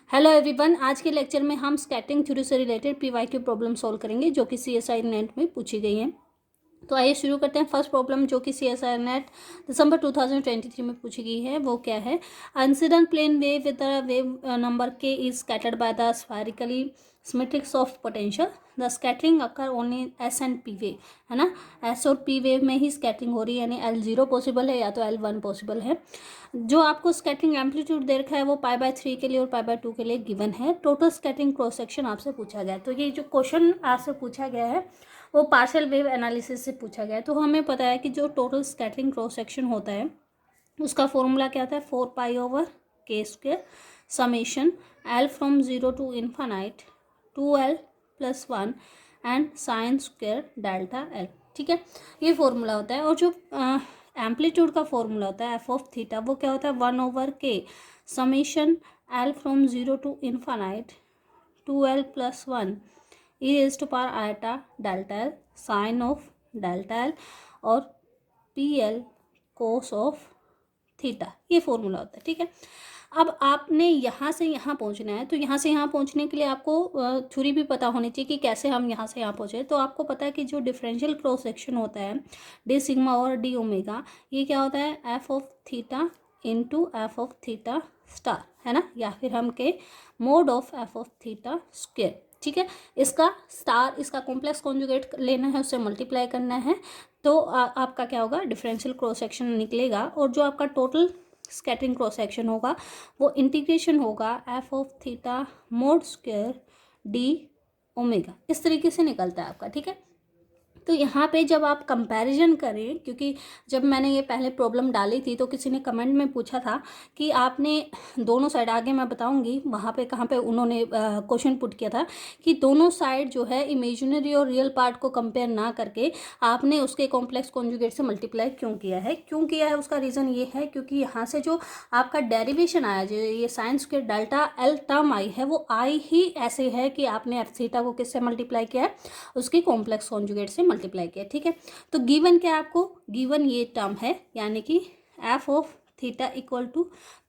Hello everyone, आज के lecture में हम स्कैटरिंग थ्योरी से रिलेटेड पीवाईक्यू प्रॉब्लम सॉल्व करेंगे जो कि सीएसआई नेट में पूछी गई है। तो आइए शुरू करते हैं। फर्स्ट प्रॉब्लम जो कि सीएसआई नेट दिसंबर 2023 में पूछी गई है वो क्या है। Incident plane wave with the wave number K is scattered by the spherically symmetric of potential. The scattering occur only S and P wave, है ना। एस और पी वेव में ही स्कैटरिंग हो रही है, यानी L0 पॉसिबल है या तो L1 पॉसिबल है। जो आपको स्कैटरिंग एम्पलीट्यूड दे रखा है वो π/3 के लिए और π/2 के लिए गिवन है। टोटल स्कैटरिंग क्रॉस सेक्शन आपसे पूछा गया है। तो ये जो क्वेश्चन आपसे पूछा गया है वो पार्शियल वेव एनालिसिस से पूछा गया है। तो हमें पता है कि जो टोटल स्कैटरिंग क्रॉस सेक्शन होता है उसका फॉर्मूला क्या था, 4π/k² summation L from 0 to infinite 2L+1 and sign square delta L। ठीक है, ये फॉर्मूला होता है। और जो एम्पलीट्यूड का फॉर्मूला होता है f(θ) वो क्या होता है, 1/k summation L from 0 to infinite 2L+1 e⁻ delta L sine of delta L और PL कोस ऑफ थीटा, ये फॉर्मूला होता है। ठीक है, अब आपने यहाँ से यहाँ पहुँचना है। तो यहाँ से यहाँ पहुँचने के लिए आपको थ्योरी भी पता होनी चाहिए कि कैसे हम यहाँ से यहाँ पहुँचे। तो आपको पता है कि जो डिफरेंशियल क्रॉस सेक्शन होता है डी सिग्मा और डी ओमेगा, ये क्या होता है, f(θ) इंटू f(θ स्टार, है ना, या फिर हम के मोड ऑफ f(θ स्क्वायर। ठीक है, इसका स्टार, इसका कॉम्प्लेक्स कॉन्जुगेट लेना है, उससे मल्टीप्लाई करना है। तो आपका क्या होगा, डिफरेंशियल क्रॉस सेक्शन निकलेगा। और जो आपका टोटल स्कैटरिंग क्रॉस सेक्शन होगा वो इंटीग्रेशन होगा f(θ mode square D omega, इस तरीके से निकलता है आपका। ठीक है, तो यहाँ पे जब आप कंपैरिजन करें, क्योंकि जब मैंने ये पहले प्रॉब्लम डाली थी तो किसी ने कमेंट में पूछा था कि आपने दोनों साइड, आगे मैं बताऊंगी वहाँ पे कहाँ पे उन्होंने क्वेश्चन पुट किया था कि दोनों साइड जो है इमेजिनरी और रियल पार्ट को कंपेयर ना करके आपने उसके कॉम्प्लेक्स कॉन्जुगेट से मल्टीप्लाई क्यों किया है। उसका रीज़न ये है क्योंकि यहाँ से जो आपका डेरिवेशन आया, जो ये साइंस के डेल्टा L टर्म आई है वो आई ही ऐसे है कि आपने f(θ) को किससे मल्टीप्लाई किया है, उसकी कॉम्प्लेक्स कॉन्जुगेट से मल्टीप्लाई किया। ठीक है, तो गिवन क्या है आपको, गिवन ये टर्म है, यानी कि f(θ) =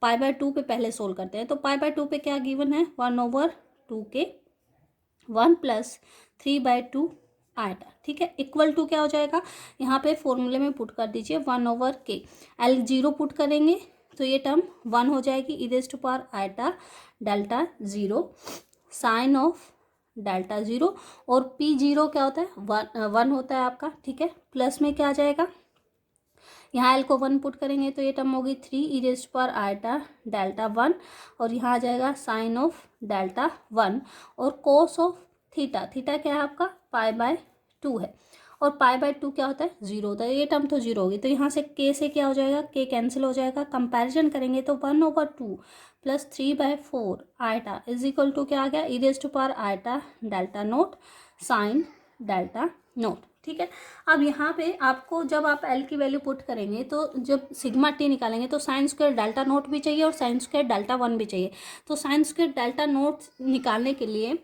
π/2 पे पहले सोल्व करते हैं। तो π/2 पे क्या गिवन है, 1/2k 1 + 3/2 आयटा। ठीक है, इक्वल टू क्या हो जाएगा, यहाँ पे फॉर्मूले में पुट कर दीजिए 1/k, L0 पुट करेंगे तो ये टर्म 1 हो जाएगी, e⁻ delta 0 sine of delta 0 और P0 क्या होता है, 1 होता है आपका। ठीक है, प्लस में क्या आ जाएगा, यहाँ L को 1 पुट करेंगे तो ये टर्म होगी 3 e⁻ डेल्टा 1 और यहाँ आ जाएगा साइन ऑफ डेल्टा 1 और कोस ऑफ थीटा। थीटा क्या है आपका, π/2 है और π/2 क्या होता है, 0 होता है। ये टर्म तो 0 होगी, तो यहाँ से k से क्या हो जाएगा, k कैंसिल हो जाएगा। कंपैरिजन करेंगे तो 1/2 + 3/4 आयटा इज इक्वल टू क्या आ गया, e⁻ delta naught sign delta note. ठीक है, अब यहाँ पे आपको जब आप L की वैल्यू पुट करेंगे तो जब सिग्मा t निकालेंगे तो साइन स्क्वायर डेल्टा नोट भी चाहिए और साइन स्क्वायर डेल्टा 1 भी चाहिए। तो साइन स्क्वायर डेल्टा नोट निकालने के लिए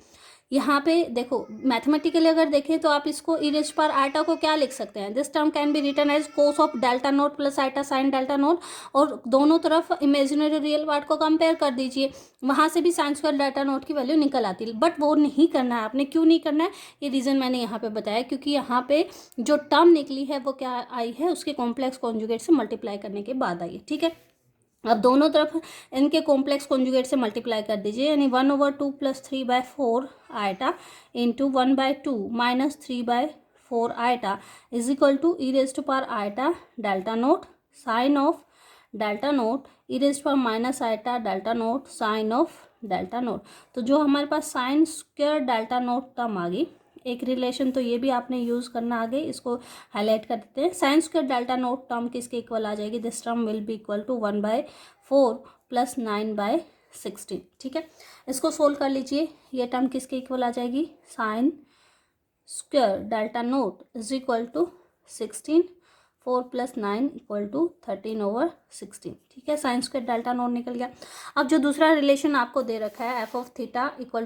यहाँ पे देखो, मैथमेटिकली अगर देखें तो आप इसको e⁻ को क्या लिख सकते हैं, this term can be written as cos of delta naught plus eta sine delta naught, और दोनों तरफ इमेजिनरी रियल पार्ट को कंपेयर कर दीजिए, वहाँ से भी साइन स्क्वायर डेल्टा नोट की वैल्यू निकल आती है। बट वो नहीं करना है आपने। क्यों नहीं करना है, ये रीज़न मैंने यहाँ पे बताया, क्योंकि यहाँ पे जो टर्म निकली है वो क्या आई है, उसके कॉम्प्लेक्स कॉन्जुगेट से मल्टीप्लाई करने के बाद आई है। ठीक है, अब दोनों तरफ इनके कॉम्प्लेक्स कॉन्जुगेट से मल्टीप्लाई कर दीजिए, यानी 1/2 + 3/4 eta into 1/2 - 3/4 eta is equal to e⁻ delta naught sine of delta naught e⁻ delta naught sine of delta naught. तो जो हमारे पास sine square delta naught term आ गई, एक रिलेशन तो ये भी आपने यूज़ करना आगे, इसको हाईलाइट कर देते हैं। Sine square delta naught term किसके इक्वल आ जाएगी, this term will be equal to 1/4 + 9/16। ठीक है, इसको सोल्व कर लीजिए, ये टर्म किसके इक्वल आ जाएगी, sine square delta naught is equal to 16, 4 + 9 = 13/16। ठीक है, साइन स्क्वायर डेल्टा नोट निकल गया। अब जो दूसरा रिलेशन आपको दे रखा है f(θ) =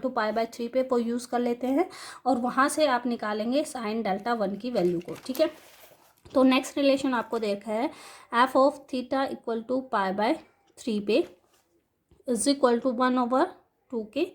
π/3 पे, वो यूज़ कर लेते हैं और वहाँ से आप निकालेंगे साइन डेल्टा 1 की वैल्यू को। ठीक है, तो नेक्स्ट रिलेशन आपको दे रखा है f(θ) = π/3 पे इज इक्वल टू 1/2 टू के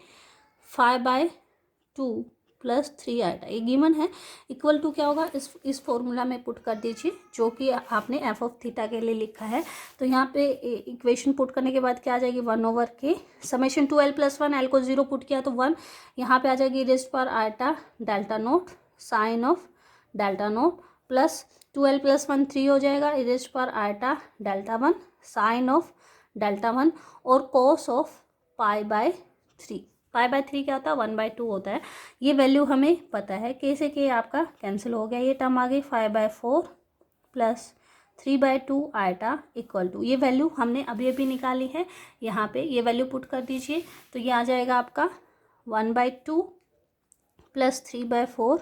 5/2 प्लस 3 आइटा, ये गिवन है। इक्वल टू क्या होगा, इस फॉर्मूला में पुट कर दीजिए जो कि आपने एफ ऑफ थीटा के लिए लिखा है। तो यहाँ पे इक्वेशन पुट करने के बाद क्या आ जाएगी, 1/k समेशन 2l+1, एल को 0 पुट किया तो 1, यहाँ पे आ जाएगी रेस्ट पर iota delta naught sine of delta naught plus 2l+1 3 हो जाएगा, रेस्ट पर iota delta 1 sine of delta 1 और कोस ऑफ π/3। π/3 क्या होता है, 1/2 होता है। ये वैल्यू हमें पता है, के से के आपका कैंसिल हो गया, ये टर्म आ गई 5/4 प्लस 3/2 आइटा इक्वल टू, ये वैल्यू हमने अभी अभी निकाली है, यहाँ पे ये वैल्यू पुट कर दीजिए। तो ये आ जाएगा आपका 1/2 प्लस 3/4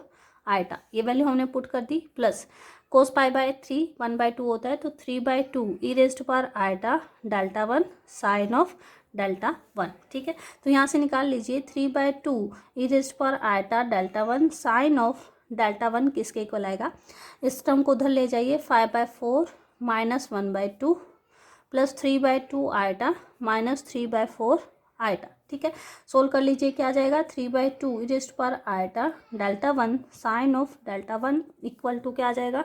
आइटा, ये वैल्यू हमने पुट कर दी, प्लस कोस π/3 1/2 होता है तो 3/2 ई रेस्ट पर iota delta 1 sine of delta 1। ठीक है, तो यहाँ से निकाल लीजिए 3/2 ई रेस्ट पर iota delta 1 sine of delta 1 किसके इक्वल आएगा, इस टर्म को उधर ले जाइए, 5/4 minus 1/2 plus 3/2 iota minus 3/4 iota. ठीक है, सोल्व कर लीजिए, क्या आ जाएगा, 3/2 ई रेस्ट पर iota delta 1 sine of delta 1 equal to क्या आ जाएगा,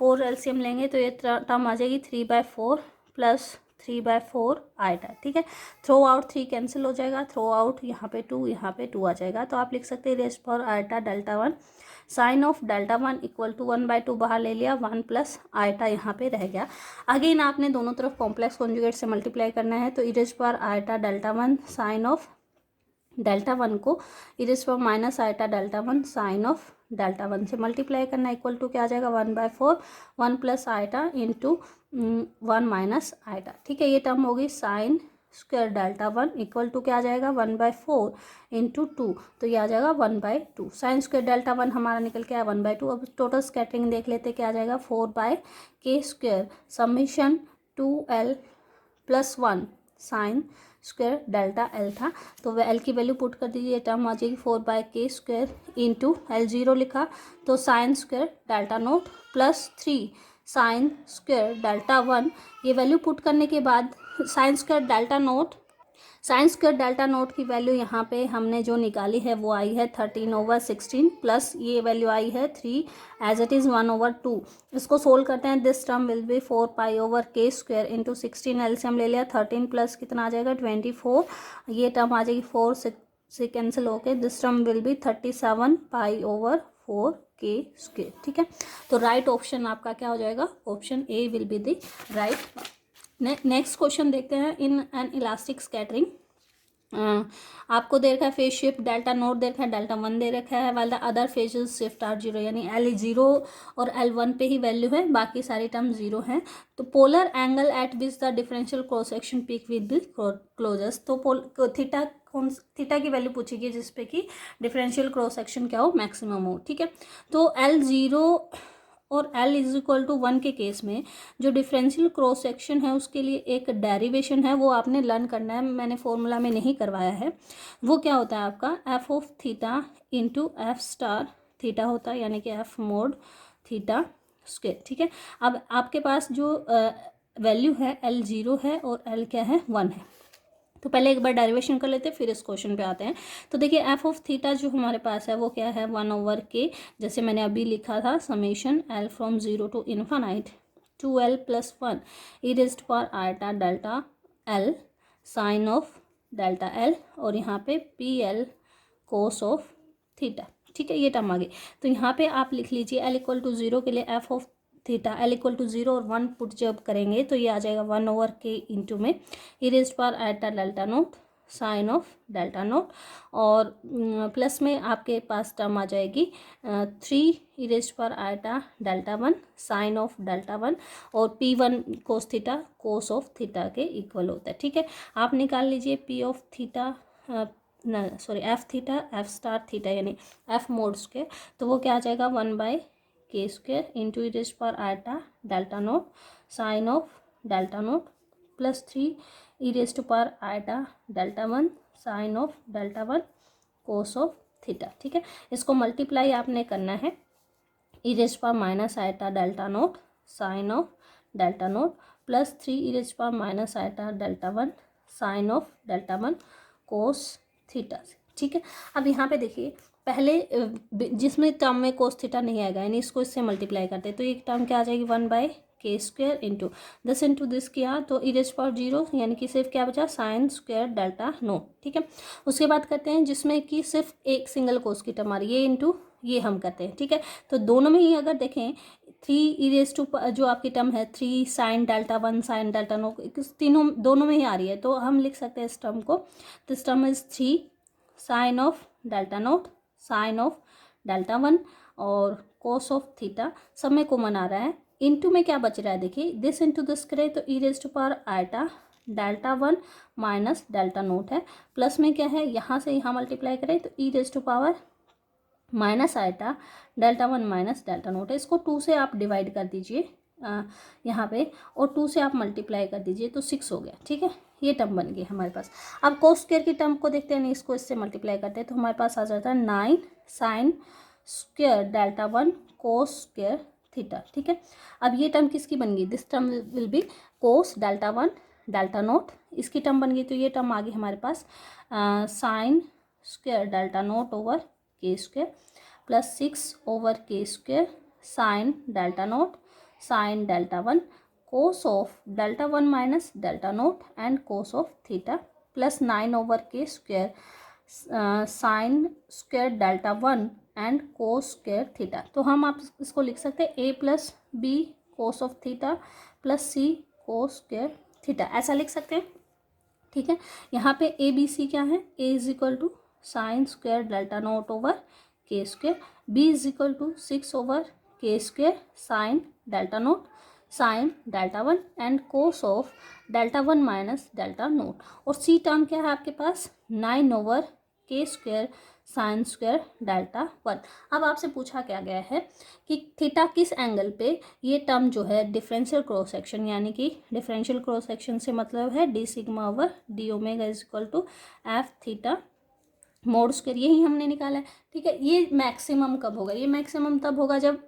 4 एलसीएम लेंगे तो ये टर्म आ जाएगी 3/4 प्लस 3/4 आइटा। ठीक है, थ्रो आउट 3 कैंसिल हो जाएगा, थ्रो आउट यहाँ पे 2 यहाँ पे 2 आ जाएगा, तो आप लिख सकते हैं रेस्ट पर iota delta 1 sine of delta 1 equal to 1/2 बाहर ले लिया, 1 प्लस आइटा यहाँ पे रह गया। अगेन आपने दोनों तरफ कॉम्प्लेक्स कॉन्जुगेट से मल्टीप्लाई करना है, तो इरेज पर iota delta 1 sine of delta 1 को इरेज पर minus iota delta 1 sine of delta 1 से मल्टीप्लाई करना, इक्वल टू क्या आ जाएगा, 1/4 1 plus iota into 1 minus iota. ठीक है, ये टर्म होगी sine square delta 1 equal to क्या आ जाएगा, 1/4 इंटू 2, तो ये आ जाएगा 1/2। साइन स्क्वायर डेल्टा 1 हमारा निकल के आया 1/2। अब टोटल स्कैटरिंग देख लेते, क्या आ जाएगा, 4/k square summation 2l+1 sine square delta L था, तो वह एल की वैल्यू पुट कर दीजिए, टर्म आ जाएगी 4/k स्क्वायर इंटू L0 लिखा तो sign square delta naught plus 3 sign square delta 1, ये वैल्यू पुट करने के बाद साइन स्क्वायर डेल्टा नोट की वैल्यू यहाँ पे हमने जो निकाली है वो आई है 13/16 प्लस ये वैल्यू आई है 3 एज इट इज़ 1/2। इसको सोल्व करते हैं, this term will B 4π/k square into 16 LCM ले लिया, 13 प्लस कितना आ जाएगा 24, ये टर्म आ जाएगी 4 से कैंसिल होके, this term will B 37π/4k square. ठीक है, तो राइट ऑप्शन आपका क्या हो जाएगा, option A will be the right. Next question देखते हैं, इन एन इलास्टिक स्कैटरिंग आपको दे रखा है फेज शिफ्ट डेल्टा नोट दे रखा है, डेल्टा 1 दे रखा है, while the other phases shift are 0, यानी L 0 और L1 पे ही वैल्यू है, बाकी सारी टर्म 0 हैं। तो polar angle eight which the differential cross section peak will be closest, तो थीटा की वैल्यू पूछेगी जिसपे कि डिफरेंशियल क्रॉस सेक्शन क्या हो, मैक्सिमम हो। ठीक है, तो L0 और L=1 के केस में जो डिफरेंशियल क्रॉस सेक्शन है उसके लिए एक डेरिवेशन है, वो आपने लर्न करना है, मैंने फॉर्मूला में नहीं करवाया है। वो क्या होता है आपका F of theta into F star theta होता है, यानी कि एफ मोड थीटा स्क्वायर। ठीक है, अब आपके पास जो वैल्यू है L0 है और L क्या है 1 है, तो पहले एक बार डेरिवेशन कर लेते हैं फिर इस क्वेश्चन पे आते हैं। तो देखिए एफ ऑफ थीटा जो हमारे पास है वो क्या है 1/k, जैसे मैंने अभी लिखा था summation L from 0 to infinite 2l+1 e raised power iota delta L sine of delta L और यहाँ पे PL कोस ऑफ थीटा। ठीक है, ये टर्म आ गई, तो यहाँ पे आप लिख लीजिए L=0 के लिए एफ ऑफ थीटा L=0 और 1 पुट जब करेंगे तो ये आ जाएगा 1/k इंटू में E raised power iota delta naught sine of delta naught और प्लस में आपके पास टर्म आ जाएगी 3 E raised power iota delta 1 sine of delta 1 और P1 cos theta cos of theta के इक्वल होता है। ठीक है, आप निकाल लीजिए P of theta F theta F star theta यानी एफ मोड्स के, तो वो क्या आ जाएगा 1/k square into E raised power iota delta naught sine of delta naught plus 3 E raised power iota delta 1 sine of delta 1 cos of theta. ठीक है, इसको मल्टीप्लाई आपने करना है, E raised power minus iota delta naught sine of delta naught plus 3 E raised power minus iota delta 1 sine of delta 1 cos theta से, ठीक है। अब यहाँ पे देखिए पहले जिसमें टर्म में कोस थीटा नहीं आएगा यानी इसको इससे मल्टीप्लाई करते हैं तो एक टर्म क्या आ जाएगी 1/k² इंटू दिस किया तो e⁻0 यानी कि सिर्फ क्या बचा sin² डेल्टा नोट, ठीक है। उसके बाद करते हैं जिसमें कि सिर्फ एक सिंगल कोस की टर्म आ रही है, ये इंटू ये हम करते हैं, ठीक है। तो दोनों में ही अगर देखें 3 जो आपकी टर्म है 3 sin delta 1 sin delta naught, तीनों दोनों में ही आ रही है तो हम लिख सकते हैं इस टर्म को, this term is 3 sin of delta naught sin of delta 1 और cos ऑफ थीटा, सब में कॉमन आ रहा है। इंटू में क्या बच रहा है देखिए दिस इंटू दिस करें तो e⁻i delta 1 minus delta naught है, प्लस में क्या है यहाँ से यहाँ मल्टीप्लाई करें तो e⁻- minus iota delta 1 minus delta naught है। इसको 2 से आप डिवाइड कर दीजिए यहाँ पे और 2 से आप मल्टीप्लाई कर दीजिए तो 6 हो गया, ठीक है। ये टर्म बन गई हमारे पास। अब कोस स्क्वायर की टर्म को देखते हैं, नहीं इसको इससे मल्टीप्लाई करते हैं तो हमारे पास आ जाता है 9 sin² डेल्टा 1 cos² थीटा, ठीक है। अब ये टर्म किसकी बन गई, this term will be cos delta 1 delta naught, इसकी टर्म बन गई तो ये टर्म आ गई हमारे पास sin² delta naught over k² plus 6/k² sin delta naught sin delta 1 cos of delta 1 minus delta naught and cos of theta plus 9/k² sin² delta 1 and cos² theta. तो हम आप इसको लिख सकते हैं a plus b cos of theta plus c cos² theta, ऐसा लिख सकते हैं, ठीक है। यहाँ पे ए बी सी क्या है, a is equal to sin² delta naught over k², b is equal to 6/k² sin delta naught sin delta 1 and cos of delta 1 minus delta naught, और c टर्म क्या है आपके पास 9/k² sin² delta 1। अब आपसे पूछा क्या गया है कि थीटा किस एंगल पे ये टर्म जो है डिफरेंशियल क्रॉस सेक्शन, यानी कि डिफरेंशियल क्रॉस सेक्शन से मतलब है d�sigma/d⍵ is equal to f theta mod square, यही हमने निकाला है, ठीक है। ये मैक्सिमम कब होगा, ये मैक्सिमम तब होगा जब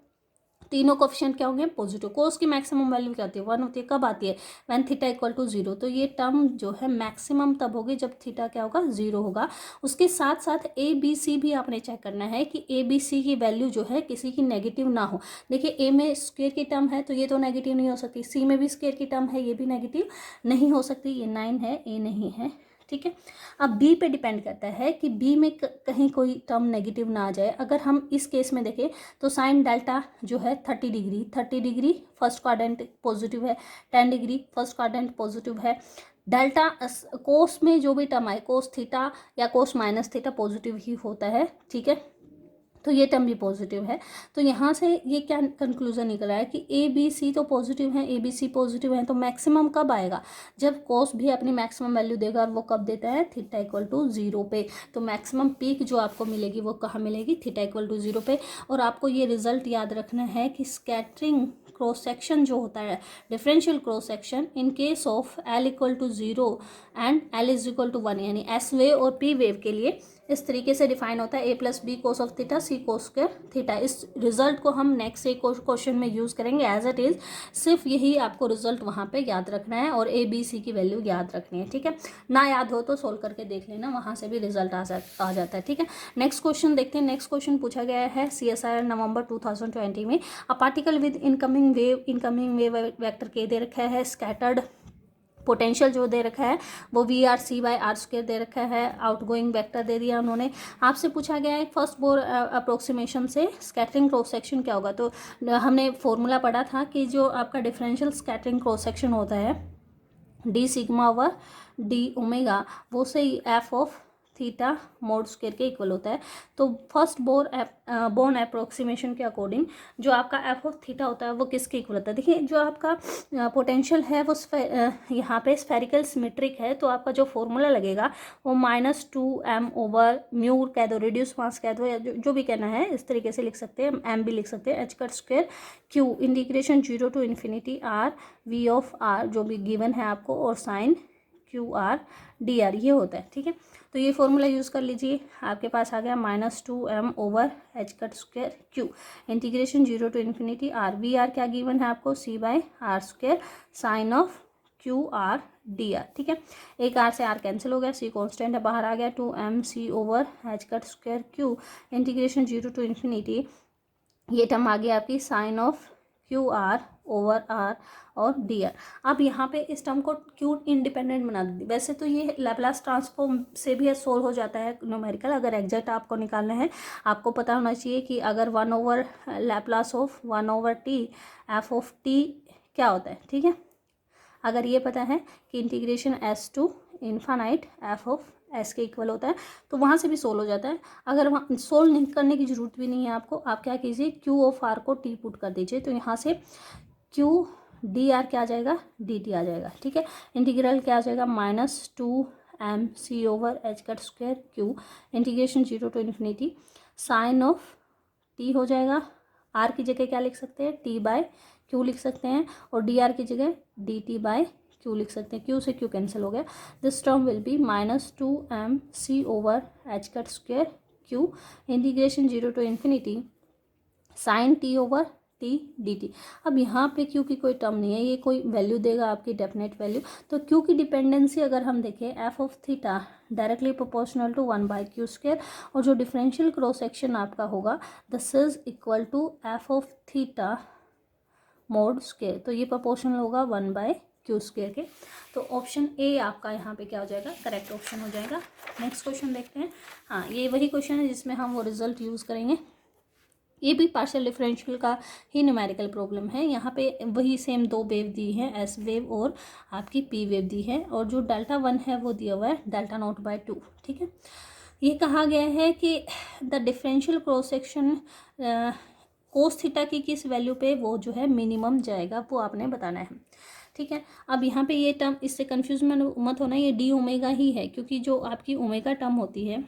तीनों कोफिशिएंट क्या होंगे पॉजिटिव। कोस की मैक्सिमम वैल्यू क्या होती है 1 होती है, कब आती है व्हेन थीटा इक्वल टू 0, तो ये टर्म जो है मैक्सिमम तब होगी जब थीटा क्या होगा 0 होगा। उसके साथ साथ ए बी सी भी आपने चेक करना है कि ए बी सी की वैल्यू जो है किसी की नेगेटिव ना हो। देखिए ए में स्क्वायर की टर्म है तो ये तो नेगेटिव नहीं हो सकती, सी में भी स्क्वायर की टर्म है ये भी नेगेटिव नहीं हो सकती, ये 9 है ए नहीं है, ठीक है। अब बी पे डिपेंड करता है कि बी में कहीं कोई टर्म नेगेटिव ना आ जाए। अगर हम इस केस में देखें तो साइन डेल्टा जो है 30 डिग्री फर्स्ट क्वाड्रेंट पॉजिटिव है, 10 डिग्री फर्स्ट क्वाड्रेंट पॉजिटिव है। डेल्टा कोस में जो भी टर्म आए कोस थीटा या कोस माइनस थीटा पॉजिटिव ही होता है, ठीक है, तो ये टर्म भी पॉजिटिव है। तो यहाँ से ये क्या कंक्लूजन निकल रहा है कि ए बी सी तो पॉजिटिव है, ए बी सी पॉजिटिव है, तो मैक्सिमम कब आएगा जब कोस भी अपनी मैक्सिमम वैल्यू देगा, और वो कब देता है थीटा इक्वल टू 0 पे। तो मैक्सिमम पीक जो आपको मिलेगी वो कहाँ मिलेगी थीटा इक्वल टू 0 पे। और आपको ये रिजल्ट याद रखना है कि स्कैटरिंग क्रॉस सेक्शन जो होता है differential cross section in case of L equal to 0 and L is equal to 1, यानी एस वेव और पी वेव के लिए इस तरीके से डिफाइन होता है A plus B cos of theta C cos² theta. इस रिजल्ट को हम नेक्स्ट एक क्वेश्चन में यूज़ करेंगे एज इट इज़, सिर्फ यही आपको रिजल्ट वहाँ पे याद रखना है और ए बी सी की वैल्यू याद रखनी है, ठीक है। ना याद हो तो सोल्व करके देख लेना, वहाँ से भी रिजल्ट आ जाता है, ठीक है। नेक्स्ट क्वेश्चन देखते हैं। नेक्स्ट क्वेश्चन पूछा गया है CSIR नवंबर 2020 में। A particle with incoming wave vector के दे रखा है, स्कैटर्ड पोटेंशियल जो दे रखा है वो VR/c/r² दे रखा है, आउटगोइंग वेक्टर दे दिया उन्होंने। आपसे पूछा गया है फर्स्ट बोर अप्रोक्सीमेशन से स्कैटरिंग क्रॉस सेक्शन क्या होगा। तो हमने फॉर्मूला पढ़ा था कि जो आपका डिफरेंशियल स्कैटरिंग क्रॉस सेक्शन होता है d�sigma/d⍵, वो सही f of theta mod square के इक्वल होता है। तो फर्स्ट बोर्न अप्रोक्सीमेशन के अकॉर्डिंग जो आपका एफ ऑफ थीटा होता है वो किसके इक्वल होता है। देखिए जो आपका पोटेंशियल है वो यहाँ पे स्फेरिकल सिमेट्रिक है, तो आपका जो फॉर्मूला लगेगा वो -2m/μ कह दो, रिड्यूस मास कह दो, या जो भी कहना है इस तरीके से लिख सकते हैं, m भी लिख सकते हैं, h² q integration 0 to infinity r v of r जो भी गिवन है आपको, और साइन QR dr ये होता है, ठीक है। तो ये फॉर्मूला यूज़ कर लीजिए, आपके पास आ गया -2m/h² q integration 0 to infinity r, v r क्या गिवन है आपको c/r² sine of Q R D R, ठीक है। एक आर से आर कैंसिल हो गया, सी कॉन्स्टेंट है, बाहर आ गया, 2mc/h² q integration 0 to infinity, ये टर्म आ गया आपकी sine of Q r over r और डी आर। अब यहाँ पे इस टर्म को क्यू इंडिपेंडेंट बना दी। वैसे तो ये लैप्लास ट्रांसफॉर्म से भी सोल्व हो जाता है न्यूमेरिकल, अगर एग्जैक्ट आपको निकालना है आपको पता होना चाहिए कि अगर 1 Laplace of 1/t F of T क्या होता है, ठीक है। अगर ये पता है कि integration s to infinite f of s के इक्वल होता है तो वहाँ से भी सोल्व हो जाता है। अगर वहाँ सोल्व नहीं करने की जरूरत भी नहीं है आपको, आप क्या कीजिए क्यू ऑफ आर को टी पुट कर दीजिए, तो यहाँ से क्यू डी आर क्या आ जाएगा, डी टी आ जाएगा, ठीक है। इंटीग्रल क्या आ जाएगा, -2mc/h² q integration 0 to infinity sine of t हो जाएगा, आर की जगह क्या लिख सकते हैं, t/q लिख सकते हैं, और डी आर की जगह dt/q लिख सकते हैं, q से q कैंसिल हो गया। This term will be -2mc/h² q integration 0 to infinity sine t/t dt। अब यहाँ पे q की कोई टर्म नहीं है, ये कोई वैल्यू देगा आपकी डेफिनेट वैल्यू, तो q की डिपेंडेंसी अगर हम देखें f of theta directly proportional to 1/q², और जो डिफरेंशियल क्रॉस सेक्शन आपका होगा this is equal to f of theta mod square, तो ये प्रोपोर्शनल होगा 1/q² के। तो ऑप्शन ए आपका यहाँ पे क्या हो जाएगा, करेक्ट ऑप्शन हो जाएगा। नेक्स्ट क्वेश्चन देखते हैं। हाँ, ये वही क्वेश्चन है जिसमें हम वो रिजल्ट यूज़ करेंगे। ये भी पार्शियल डिफरेंशियल का ही न्यूमेरिकल प्रॉब्लम है। यहाँ पे वही सेम दो वेव दी है, एस वेव और आपकी पी वेव दी है, और जो Δ1 है वो दिया हुआ है Δ0/2, ठीक है। ये कहा गया है कि the differential cross section cos theta की किस वैल्यू पे वो जो है मिनिमम जाएगा, वो आपने बताना है, ठीक है। अब यहाँ पे ये टर्म, इससे कन्फ्यूज मत होना, ये डी ओमेगा ही है, क्योंकि जो आपकी ओमेगा टर्म होती है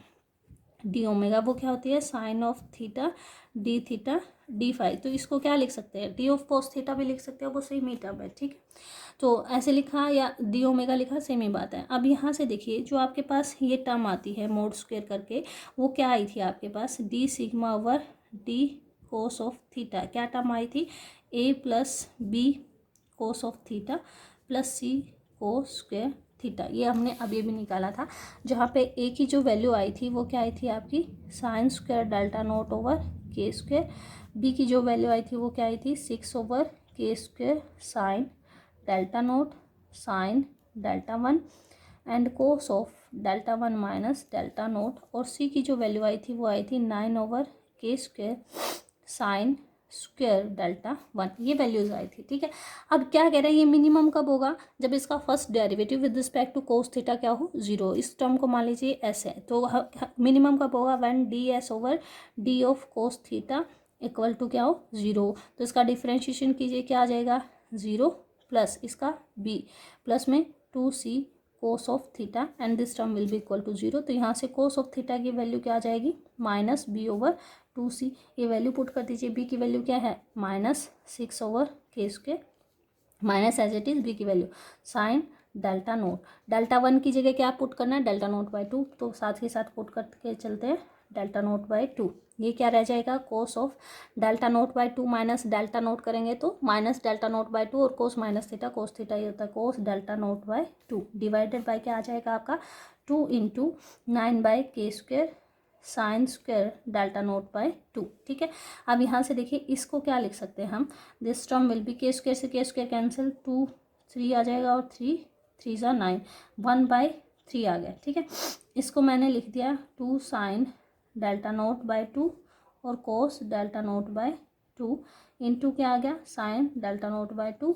डी ओमेगा वो क्या होती है, sine of theta d theta d phi, तो इसको क्या लिख सकते हैं, डी ऑफ कोस थीटा भी लिख सकते हैं, वो सेम ही टर्म है, ठीक है। तो ऐसे लिखा या डी ओमेगा लिखा सेम ही बात है। अब यहाँ से देखिए जो आपके पास ये टर्म आती है मोड स्क्वायर करके, वो क्या आई थी आपके पास, D sigma over D cos of theta, क्या टर्म आई थी, a + b cos of theta plus c cos square theta, ये हमने अभी भी निकाला था। जहाँ पे a की जो वैल्यू आई थी वो क्या आई थी आपकी साइन स्क्वायर Δ0/k², b की जो वैल्यू आई थी वो क्या आई थी 6/k² sine Δ0 sine Δ1 and cos of Δ1 minus Δ0, और c की जो वैल्यू आई थी वो आई थी 9/k² साइन स्क्वायर Δ1, ये वैल्यूज आई थी, ठीक है। अब क्या कह रहे हैं, ये मिनिमम कब होगा, जब इसका first derivative with respect to cos theta क्या हो 0, इस टर्म को मान लीजिए एस है, तो मिनिमम कब होगा when d s over d of cos theta equal to क्या हो 0, तो इसका डिफ्रेंशिएशन कीजिए, क्या आ जाएगा 0 प्लस इसका b प्लस में 2c cos of theta and this term will be equal to 0, तो यहाँ से कोस ऑफ थीटा की वैल्यू क्या आ जाएगी -b/2c, ये वैल्यू पुट कर दीजिए, b की वैल्यू क्या है -6/k², minus as it is b की वैल्यू साइन Δ0, Δ1 की जगह क्या पुट करना है Δ0/2, तो साथ ही साथ पुट करके चलते हैं Δ0/2, ये क्या रह जाएगा कोस ऑफ Δ0/2 माइनस Δ0 करेंगे तो माइनस Δ0/2, और cos minus theta cos theta ही होता है, कोस Δ0/2 डिवाइडेड बाय क्या आ जाएगा आपका 2 × 9/k² साइन स्क्वायर Δ0/2, ठीक है। अब यहाँ से देखिए इसको क्या लिख सकते हैं हम, this term will B k² से k² कैंसिल, 2 3 आ जाएगा और 3 3 × 9 1/3 आ गया, ठीक है। इसको मैंने लिख दिया 2 साइन Δ0/2 और कोस Δ0/2 इंटू क्या आ गया साइन Δ0/2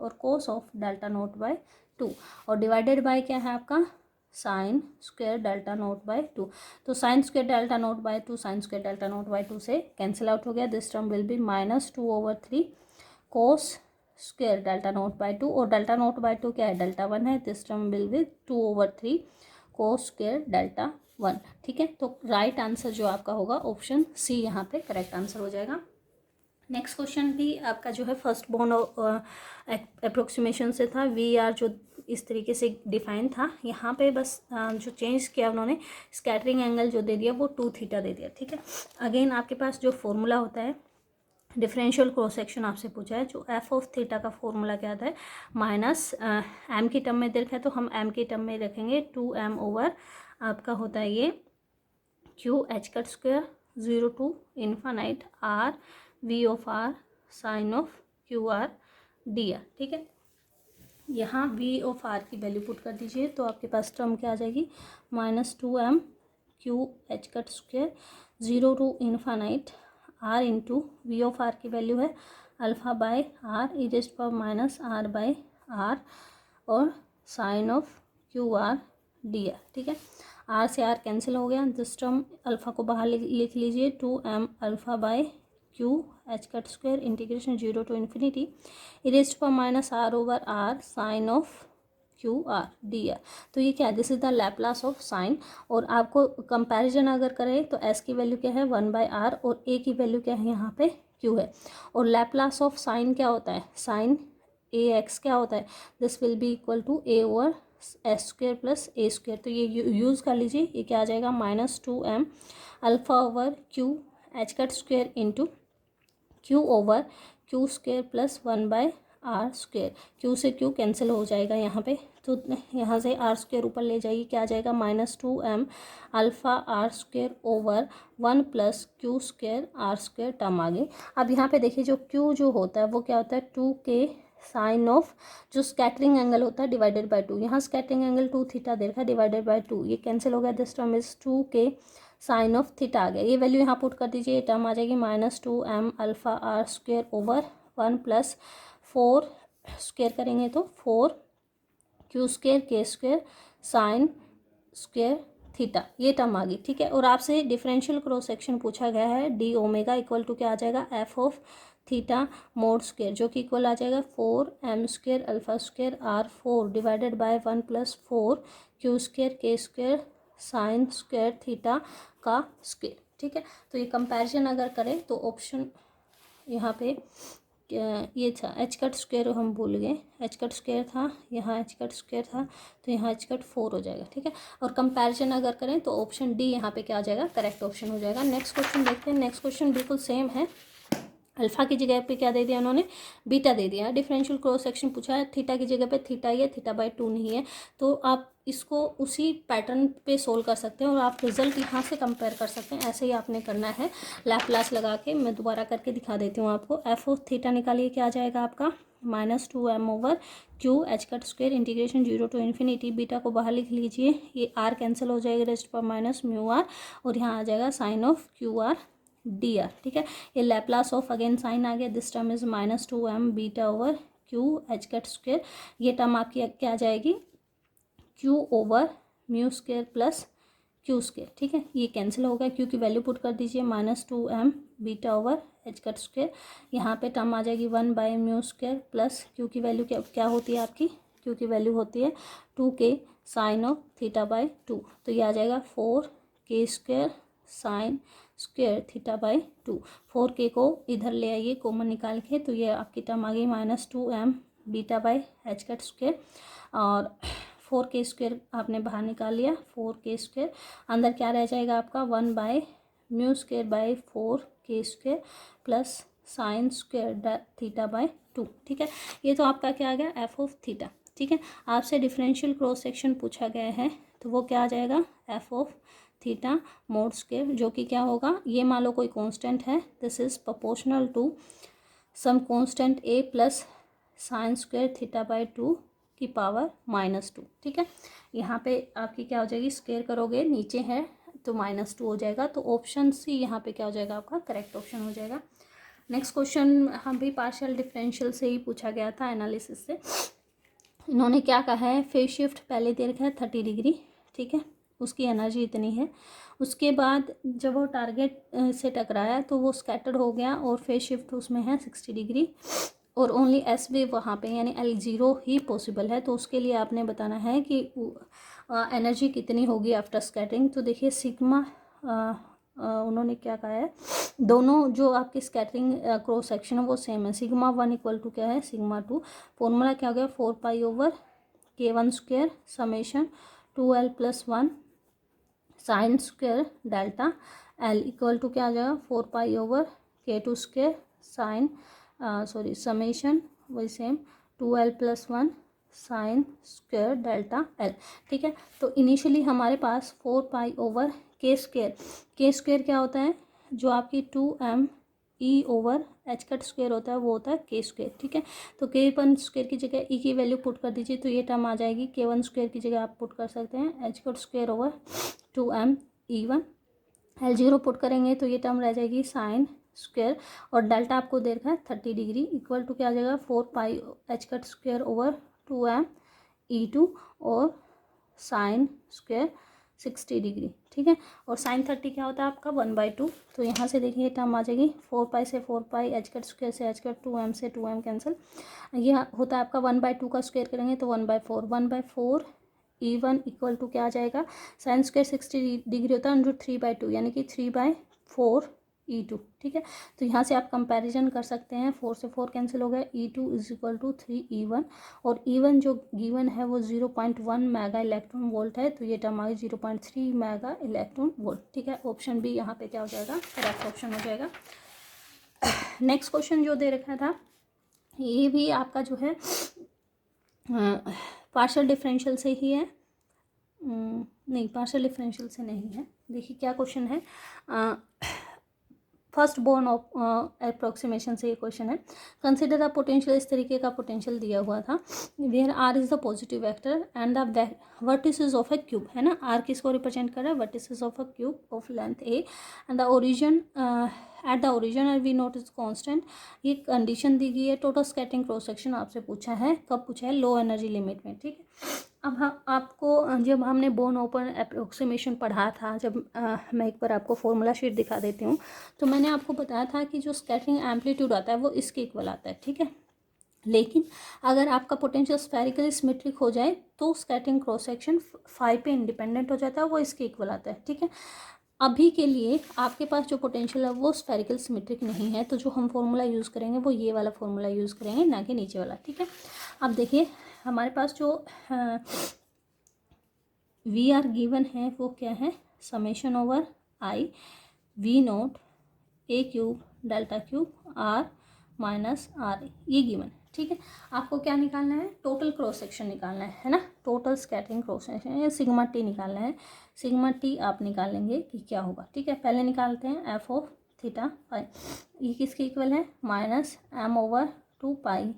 और कोस ऑफ Δ0/2, और डिवाइडेड बाय क्या है आपका साइन स्क्वायर Δ0/2, तो साइन स्क्वायर Δ0/2 साइन स्क्वायर Δ0/2 से कैंसिल आउट हो गया, this term will be -2/3 cos square Δ0/2, और Δ0/2 क्या है Δ1 है, this term will be 2/3 cos square Δ1, ठीक है। तो राइट आंसर जो आपका होगा ऑप्शन सी यहाँ पे करेक्ट आंसर हो जाएगा। नेक्स्ट क्वेश्चन भी आपका जो है फर्स्ट बॉन्ड अप्रोक्सीमेशन से था, VR जो इस तरीके से डिफाइन था, यहाँ पे बस जो चेंज किया उन्होंने स्कैटरिंग एंगल जो दे दिया वो 2 थीटा दे दिया, ठीक है। अगेन आपके पास जो फॉर्मूला होता है डिफरेंशियल क्रॉस सेक्शन आपसे पूछा है, जो एफ ऑफ थीटा का फॉर्मूला क्या आता है, माइनस एम की टर्म में दे रखा है तो हम एम की टर्म में रखेंगे 2m ओवर आपका होता है ये q H cut square 0 to infinite r v of r sine of Q R D R. ठीक है, यहाँ वी ऑफ आर की वैल्यू पुट कर दीजिए तो आपके पास टर्म क्या आ जाएगी, -2m Q H cut square 0 to infinite R into V of are की वैल्यू है alpha by R E raised power minus R by R और sine of Q R D R. ठीक है, आर से are cancel हो गया, this term alpha को बाहर लिख लीजिए 2m alpha by q H cut square integration 0 to infinity e raised power minus r over r sine of Q R D r. तो ये क्या है, this is the Laplace of sine. और आपको कंपैरिजन अगर करें तो एस की वैल्यू क्या है 1/r और ए की वैल्यू क्या है यहाँ पे क्यू है। और लैप्लास ऑफ साइन क्या होता है, साइन ए एक्स क्या होता है, this will be equal to a over s square plus a square. तो ये यूज़ कर लीजिए, ये क्या आ जाएगा -2m alpha over q H cut square into Q over Q square plus 1/r square. Q से क्यू कैंसिल हो जाएगा यहाँ पे, तो यहाँ से आर स्क्वेयर ऊपर ले जाइए, क्या आ जाएगा -2m alpha are square over 1 plus Q square R square term आ गई। अब यहाँ पे देखिए जो क्यू जो होता है वो क्या होता है 2k साइन ऑफ जो स्कैटरिंग एंगल होता है डिवाइडेड बाय 2, यहाँ स्कैटरिंग एंगल 2 थीटा दे रखा है डिवाइडेड बाय 2, ये कैंसिल हो गया, this term is 2k sine of theta आ गया। ये वैल्यू यहाँ पुट कर दीजिए, ये टर्म आ जाएगी -2m alpha are square over 1 प्लस 4 स्क्वेयर करेंगे तो 4 क्यू स्क्वेयर के स्क्वेयर साइन स्क्वेयर थीटा, ये टर्म आ गई। ठीक है, और आपसे डिफरेंशियल क्रॉस सेक्शन पूछा गया है डी ओमेगा इक्वल टू क्या आ जाएगा F of theta mode square, जो कि इक्वल आ जाएगा 4m square alpha square R 4 divided by 1 प्लस 4 क्यू स्क्वेयर के स्क्वेयर साइन स्क्वेयर थीटा का स्क्वेयर। ठीक है, तो ये कंपैरिजन अगर करें तो ऑप्शन यहाँ पे ये था एच कट स्क्वेयर, हम भूल गए एच कट स्क्वेयर था, यहाँ एच कट स्क्वेयर था तो यहाँ एच कट 4 हो जाएगा। ठीक है, और कंपैरिजन अगर करें तो ऑप्शन डी यहाँ पे क्या आ जाएगा, करेक्ट ऑप्शन हो जाएगा। नेक्स्ट क्वेश्चन देखते हैं, नेक्स्ट क्वेश्चन बिल्कुल सेम है, अल्फ़ा की जगह पे क्या दे दिया उन्होंने, बीटा दे दिया। डिफरेंशियल क्रॉस सेक्शन पूछा है, थीटा की जगह पे थीटा ही है, थीटा बाय 2 नहीं है, तो आप इसको उसी पैटर्न पे सोल्व कर सकते हैं और आप रिजल्ट यहाँ से कंपेयर कर सकते हैं। ऐसे ही आपने करना है लैप्लास लगा के, मैं दोबारा करके दिखा देती हूँ आपको। एफ ऑफ थीटा निकालिए, क्या आ जाएगा आपका -2m over q H cut square integration 0 to infinity, beta को बाहर लिख लीजिए, ये आर कैंसिल हो जाएगा रेस्ट पर माइनस म्यू आर और यहाँ आ जाएगा sine of Q R D R. ठीक है, ये लैप्लास ऑफ अगेन साइन आ गया, this term is -2m beta over q H cut square, ये टर्म आपकी क्या आ जाएगी q over mu square plus Q square. ठीक है, ये कैंसिल हो गया, क्यू की वैल्यू पुट कर दीजिए -2m beta over h cut square, यहाँ पे टर्म आ जाएगी 1/म्यू स्क्वेयर प्लस क्यू की वैल्यू क्या होती है आपकी, क्यू की वैल्यू होती है 2k sine of theta by 2, तो ये आ जाएगा 4k square sine square theta by 2। 4k को इधर ले आइए कॉमन निकाल के, तो ये आपकी टर्म आ गई -2m beta by H cut square और 4k स्क्वेयर आपने बाहर निकाल लिया, 4k स्क्वेयर अंदर क्या रह जाएगा आपका 1/म्यू square by 4k square plus sine square theta by 2। ठीक है, ये तो आपका क्या आ गया एफ ऑफ थीटा। ठीक है, आपसे डिफरेंशियल क्रॉस सेक्शन पूछा गया है तो वो क्या आ जाएगा F of theta mode square, जो कि क्या होगा, ये मान लो कोई कांस्टेंट है, this is proportional to some constant a plus sine square theta by 2 की पावर -2। ठीक है, यहाँ पे आपकी क्या हो जाएगी, स्क्वेयर करोगे नीचे है तो -2 हो जाएगा, तो ऑप्शन सी यहाँ पे क्या हो जाएगा आपका करेक्ट ऑप्शन हो जाएगा। नेक्स्ट क्वेश्चन हम भी पार्शियल डिफरेंशियल से ही पूछा गया था एनालिसिस से। इन्होंने क्या कहा है, फेज शिफ्ट पहले दे रखा है 30 डिग्री, ठीक है, उसकी एनर्जी इतनी है, उसके बाद जब वो टारगेट से टकराया तो वो स्कैटर्ड हो गया और फेज शिफ्ट उसमें है 60 डिग्री और ओनली एस वेव वहाँ पे यानी L0 ही पॉसिबल है, तो उसके लिए आपने बताना है कि एनर्जी कितनी होगी आफ्टर स्कैटरिंग। तो देखिए सिग्मा उन्होंने क्या कहा है, दोनों जो आपकी स्कैटरिंग क्रॉस सेक्शन है वो सेम है, सिग्मा 1 इक्वल टू क्या है सिग्मा 2, फॉर्मूला क्या हो गया 4π/K1 square summation 2L + 1 sine square delta L equal to क्या आ जाएगा 4π/K2 स्क्वेयर साइन समेशन वही same 2l+1 sine square delta L. ठीक है, तो इनिशियली हमारे पास 4 पाई/k², k² क्या होता है, जो आपकी 2m/e/h² होता है, वो होता है k²। ठीक है, तो k1² की जगह e की वैल्यू पुट कर दीजिए, तो ये टर्म आ जाएगी। k1² की जगह आप पुट कर सकते हैं h²/2m/e1। L0 पुट करेंगे तो ये टर्म रह जाएगी साइन स्क्वायर, और डेल्टा आपको दे रखा है 30 डिग्री, इक्वल टू क्या आ जाएगा 4πh²/2m/e2 और साइन स्क्वायर 60 डिग्री। ठीक है, और साइन 30 क्या होता है आपका 1/2, तो यहाँ से देखिए टर्म आ जाएगी 4 से 4 h² से h², 2m से 2m कैंसिल, ये होता है आपका 1/2 का स्क्वायर करेंगे तो 1/4, 1/4 E1 इक्वल टू क्या आ जाएगा, साइन स्क्वायर 60 डिग्री होता है √3/2, यानी कि 3/4 E2। ठीक है, तो यहाँ से आप कंपैरिजन कर सकते हैं, 4 से 4 कैंसिल हो गया, E2 is equal to 3E1, और E1 जो गिवन है वो 0.1 मेगा इलेक्ट्रॉन वोल्ट है, तो ये टर्म आ गई 0.3 मेगा इलेक्ट्रॉन वोल्ट। ठीक है, ऑप्शन बी यहाँ पे क्या हो जाएगा, करेक्ट ऑप्शन हो जाएगा। नेक्स्ट क्वेश्चन जो दे रखा था, ये भी आपका जो है पार्शियल डिफरेंशियल से ही है, नहीं पार्शियल डिफरेंशियल से नहीं है। देखिए क्या क्वेश्चन है, फर्स्ट बोर्न अप्रोक्सीमेशन से ये क्वेश्चन है। कंसिडर द पोटेंशियल, इस तरीके का पोटेंशियल दिया हुआ था, where r is the positive vector and the vertices of a cube, है ना, आर किसको रिप्रेजेंट कर रहा है, vertices of a cube of length a, and the origin at the origin v naught is constant. ये condition दी गई है। टोटल स्कैटरिंग क्रॉस सेक्शन आपसे पूछा है, कब पूछा है, लो एनर्जी लिमिट में। ठीक है, अब हम आपको जब हमने बोर्न ओपन अप्रोक्सीमेशन पढ़ा था, जब मैं एक बार आपको फॉर्मूला शीट दिखा देती हूँ, तो मैंने आपको बताया था कि जो स्कैटरिंग एम्पलीट्यूड आता है वो इसके इक्वल आता है। ठीक है, लेकिन अगर आपका पोटेंशियल स्फेरिकली सिमेट्रिक हो जाए तो स्कैटरिंग क्रॉस सेक्शन 5 पे इंडिपेंडेंट हो जाता है, वो इसके इक्वल आता है। ठीक है, अभी के लिए आपके पास जो पोटेंशियल है वो स्फेरिकल सिमेट्रिक नहीं है, तो जो हम फॉर्मूला यूज़ करेंगे वो ये वाला फॉर्मूला यूज़ करेंगे, ना कि नीचे वाला। ठीक है, अब देखिए हमारे पास जो वी आर गिवन है वो क्या है, summation over i v naught a cube delta cube r minus r, ये गिवन। ठीक है, आपको क्या निकालना है, टोटल क्रॉस सेक्शन निकालना है ना, टोटल स्कैटरिंग क्रॉस सेक्शन या सिग्मा टी निकालना है। सिग्मा टी आप निकालेंगे कि क्या होगा। ठीक है, पहले निकालते हैं एफ ऑफ थीटा फाई, ये किसके इक्वल है, -m/2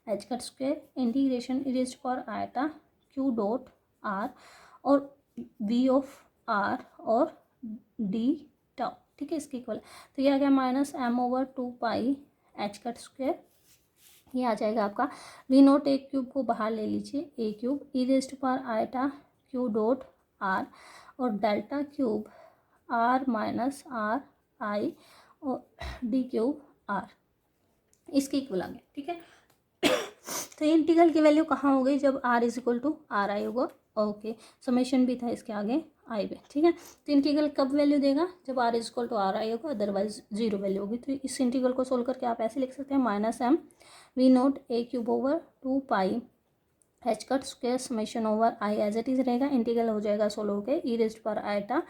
h² integration erase for eta Q dot r और वी ऑफ आर और डी टाउ। ठीक है, इसके इक्वल, तो ये आ गया -m/2 h², ये आ जाएगा आपका वी नोट ए क्यूब को बाहर ले लीजिए, a cube e⁻⁴ q dot r और delta cube r minus r i और डी क्यूब आर, इसके इक्वल आ गया। ठीक है, तो इंटीग्रल की वैल्यू कहाँ हो गई, जब r is equal to r i होगा। ओके, समेशन भी था इसके आगे आई पे। ठीक है, तो इंटीग्रल कब वैल्यू देगा, जब r is equal to r i होगा, अदरवाइज 0 वैल्यू होगी। तो इस इंटीग्रल को सोल्व करके आप ऐसे लिख सकते हैं -m v naught a cube over 2 h² summation over i as it is रहेगा, इंटीग्रल हो जाएगा सोल्व होकर e⁻⁴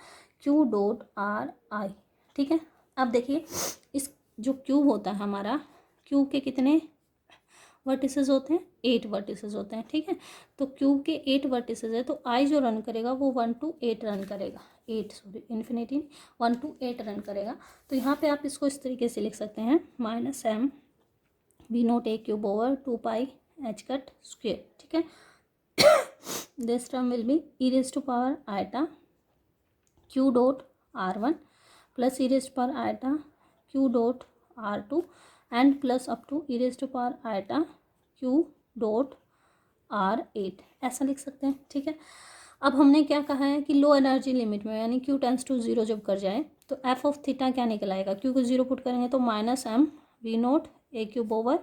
क्यू डॉट आर आई। ठीक है, अब देखिए इस जो क्यूब होता है हमारा, क्यूब के कितने वर्टिसेस होते हैं, 8 वर्टिसेस होते हैं। ठीक है, तो क्यूब के 8 वर्टिसेस है, तो आई जो रन करेगा वो 1 to 8 रन करेगा, 8 सॉरी इन्फिनिटी 1 to 8 रन करेगा। तो यहाँ पे आप इसको इस तरीके से लिख सकते हैं -m v naught a cube over 2 h²। ठीक है, this term will be e⁻⁴ q dot r1 प्लस e⁻⁴ q dot r2 and plus up to e⁻⁴ q dot r8, ऐसा लिख सकते हैं। ठीक है, अब हमने क्या कहा है कि लो एनर्जी लिमिट में, यानी q टेंड्स टू 0 जब कर जाए तो f ऑफ थीटा क्या निकल आएगा, q को 0 पुट करेंगे तो -m v naught a cube over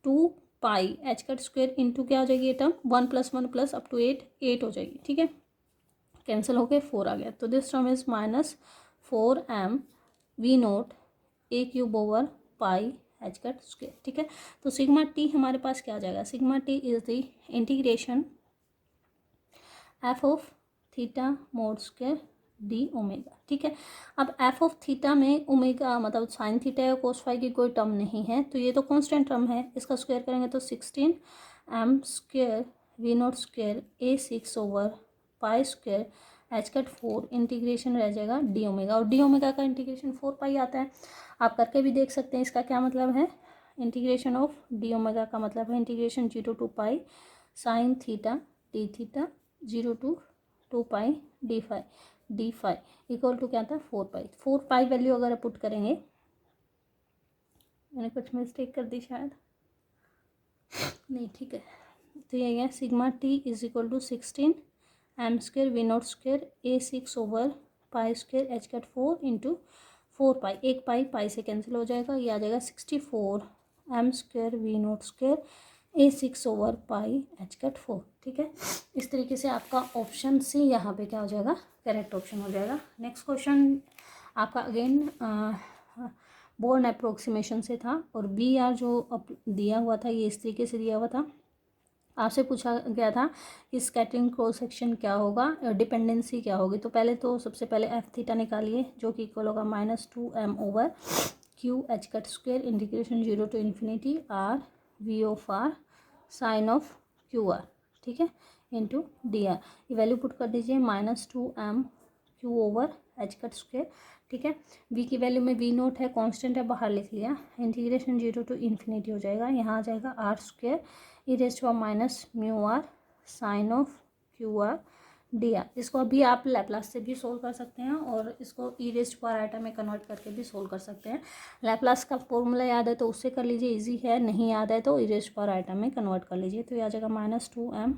2 h² into क्या हो जाएगी ये टर्म 1 + 1 प्लस अप टू 8 हो जाएगी। ठीक है, कैंसिल होके 4 आ गया, तो this term is -4m v naught a cube over h²। ठीक है, तो सिग्मा टी हमारे पास क्या आ जाएगा, sigma t is the integration F of theta mod square D omega, ठीक है। अब एफ ऑफ थीटा में ओमेगा मतलब साइन थीटा या कोस फाई की कोई टर्म नहीं है, तो ये तो कांस्टेंट टर्म है, इसका स्क्वायर करेंगे तो 16 m square v naught square a 6 over pi square h cut 4 integration रह जाएगा डी ओमेगा, और डी ओमेगा का इंटीग्रेशन 4 पाई आता है। आप करके भी देख सकते हैं, इसका क्या मतलब है, इंटीग्रेशन ऑफ डी ओमेगा का मतलब है integration 0 to pi sine theta d theta 0 to 2 pi d phi equal to क्या था 4 पाई वैल्यू अगर पुट करेंगे, मैंने कुछ मिस्टेक कर दी शायद, नहीं ठीक है, तो ये है sigma t is equal to 16 m square v naught square a 6 over pi square h cut 4 into 4 pi, एक पाई से कैंसिल हो जाएगा, ये आ जाएगा 64 m square v naught square a 6 over pi h cut 4, ठीक है। इस तरीके से आपका ऑप्शन सी यहाँ पे क्या हो जाएगा, करेक्ट ऑप्शन हो जाएगा। नेक्स्ट क्वेश्चन आपका अगेन बोर्न अप्रोक्सीमेशन से था, और बी आर जो दिया हुआ था ये इस तरीके से दिया हुआ था। आपसे पूछा गया था कि स्कैटरिंग क्रॉस सेक्शन क्या होगा, डिपेंडेंसी क्या होगी। तो पहले तो सबसे पहले एफ थीटा निकालिए, जो कि इक्वल होगा -2m over q H cut square integration 0 to infinity r v of r sine of Q r, ठीक है, इंटू डी आर। ये वैल्यू पुट कर दीजिए -2m q over h cut square, ठीक है। वी की वैल्यू में वी नोट है, कांस्टेंट है, बाहर लिख लिया, इंटीग्रेशन 0 टू इन्फिनिटी हो जाएगा, यहाँ आ जाएगा आर स्क्वायर ई रेस्ट हुआ minus mu r sine of Q R D r. इसको अभी आप लैप्लास से भी सोल्व कर सकते हैं, और इसको ई रेस्ट पर आइटा में कन्वर्ट करके भी सोल्व कर सकते हैं। लैप्लास का फॉर्मूला याद है तो उससे कर लीजिए, इजी है, नहीं याद है तो ई रेस्ट पर आइटा में कन्वर्ट कर लीजिए। तो ये आ जाएगा -2m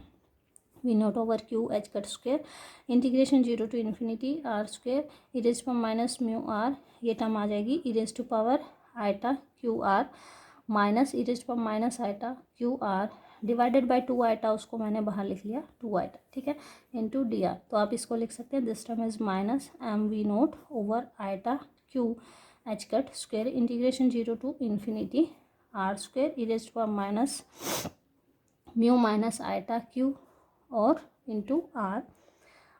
v naught over q H cut square integration 0 to infinity r square e rest पर माइनस म्यू आर, ये टर्म आ जाएगी e raised to power eta q r minus e rest पर minus eta q r divided by 2 eta, उसको मैंने बाहर लिख लिया 2 आइटा, ठीक है, इनटू डी आर। तो आप इसको लिख सकते हैं this term is minus m v naught over iota q H cut square integration 0 to infinity r square e rest पर minus mu minus eta q और इंटू आर,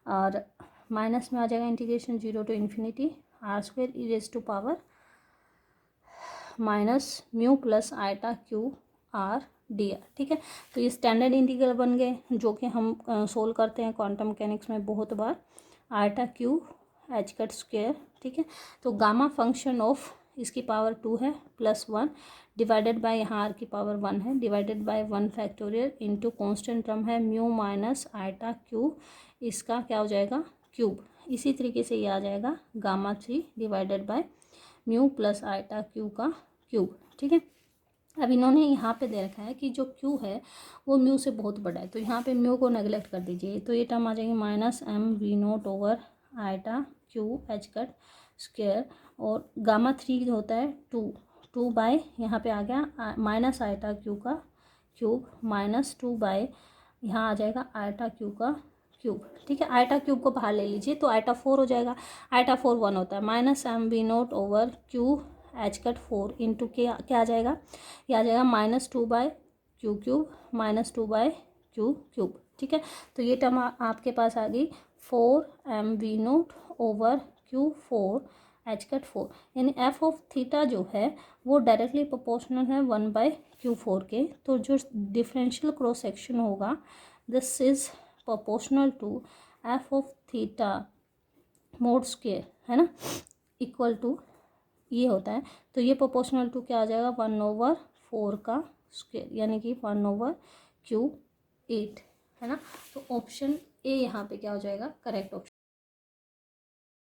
और माइनस में आ जाएगा integration 0 to infinity r square e raised to power minus mu plus iota q R D R, ठीक है। तो ये स्टैंडर्ड इंटीग्रल बन गए, जो कि हम सोल्व करते हैं क्वांटम मैकेनिक्स में बहुत बार, eta q H cut square, ठीक है। तो गामा फंक्शन ऑफ इसकी पावर 2 है +1 डिवाइडेड बाय यहाँ आर की पावर 1 है divided by 1 factorial into constant term है म्यू माइनस आइटा क्यू, इसका क्या हो जाएगा क्यूब। इसी तरीके से ये आ जाएगा gamma 3 divided by mu plus iota q का क्यूब, ठीक है। अब इन्होंने यहाँ पे दे रखा है कि जो क्यू है वो म्यू से बहुत बड़ा है, तो यहाँ पे म्यू को नेगलेक्ट कर दीजिए, तो ये टर्म आ जाएगी -m v naught over iota q H cut square, और गामा 3 जो होता है 2 बाय यहाँ पे आ गया माइनस आइटा क्यू का क्यूब -2 बाय यहाँ आ जाएगा आइटा क्यू का क्यूब, ठीक है। आइटा क्यूब को बाहर ले लीजिए तो आइटा 4 हो जाएगा, आइटा 4 1 होता है, -m v naught over q H cut 4 into क्या आ जाएगा, ये आ जाएगा -2 by q cube -2 by q cube, ठीक है। तो ये टर्म आपके पास आ गई 4m v naught over q 4 h cut 4, यानी एफ ऑफ थीटा जो है वो डायरेक्टली प्रोपोर्शनल है 1 बाय क्यू 4 के। तो जो डिफरेंशियल क्रॉस सेक्शन होगा this is proportional to f of theta mod square, है ना, इक्वल टू ये होता है। तो ये प्रोपोर्शनल टू क्या आ जाएगा 1/4 का स्क्वायर, यानी कि 1/8, है ना। तो ऑप्शन ए यहाँ पे क्या हो जाएगा करेक्ट ऑप्शन।